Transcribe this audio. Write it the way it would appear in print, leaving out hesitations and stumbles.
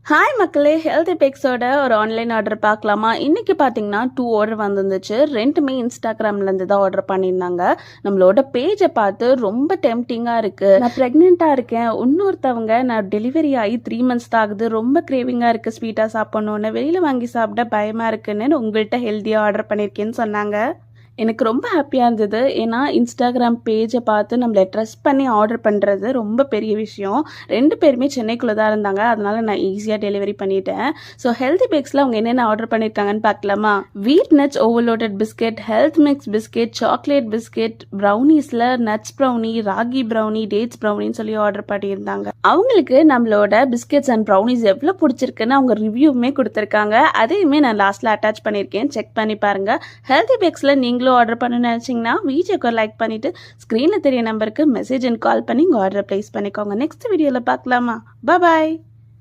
Hi மக்களே, health எபெக்ஸோட ஒரு online order பார்க்கலாமா? இன்னைக்கு பார்த்தீங்கன்னா 2 ஆர்டர் வந்துருந்துச்சு. ரெண்டுமே இன்ஸ்டாகிராம்லேருந்து தான் ஆர்டர் பண்ணியிருந்தாங்க. நம்மளோட பேஜை பார்த்து ரொம்ப டெம்டிங்காக இருக்குது. நான் ப்ரெக்னெண்ட்டாக இருக்கேன், இன்னொருத்தவங்க நான் டெலிவரி ஆகி 3 months தான் ஆகுது, ரொம்ப கிரேவிங்காக இருக்குது, ஸ்வீட்டாக சாப்பிட்ணுன்னு, வெளியில் வாங்கி சாப்பிட பயமாக இருக்குன்னு உங்கள்கிட்ட ஹெல்த்தியாக ஆர்டர் பண்ணியிருக்கேன்னு சொன்னாங்க. எனக்கு ரொம்ப ஹாப்பியாக இருந்தது. ஏன்னா இன்ஸ்டாகிராம் பேஜை பார்த்து நம்மளை ட்ரஸ்ட் பண்ணி ஆர்டர் பண்ணுறது ரொம்ப பெரிய விஷயம். 2 பேருமே சென்னைக்குள்ளே தான் இருந்தாங்க, அதனால நான் ஈஸியாக டெலிவரி பண்ணிட்டேன். ஸோ ஹெல்தி பேக்ஸில் அவங்க என்னென்ன ஆர்டர் பண்ணியிருக்காங்கன்னு பார்க்கலாமா? Wheat nuts overloaded biscuit, health mix biscuit, chocolate biscuit, ப்ரௌனிஸில் nuts brownie, ragi brownie, dates ப்ரௌனின்னு சொல்லி ஆர்டர் பண்ணியிருந்தாங்க. அவங்களுக்கு நம்மளோட பிஸ்கெட்ஸ் அண்ட் ப்ரௌனிஸ் எவ்வளோ பிடிச்சிருக்குன்னு அவங்க ரிவ்யூவுமே கொடுத்துருக்காங்க. அதையுமே நான் லாஸ்ட்டில் அட்டாச் பண்ணியிருக்கேன், செக் பண்ணி பாருங்கள். ஹெல்தி பேக்ஸில் நீங்களும் ஆர்டர் பண்ணணும்னு நினச்சிங்கன்னா வீடியோக்கு லைக் பண்ணிவிட்டு ஸ்க்ரீனில் தெரிய நம்பருக்கு மெசேஜ் அண்ட் கால் பண்ணி உங்கள் ஆர்டரை ப்ளேஸ் பண்ணிக்கோங்க. நெக்ஸ்ட் வீடியோவில் பார்க்கலாமா? பாய்.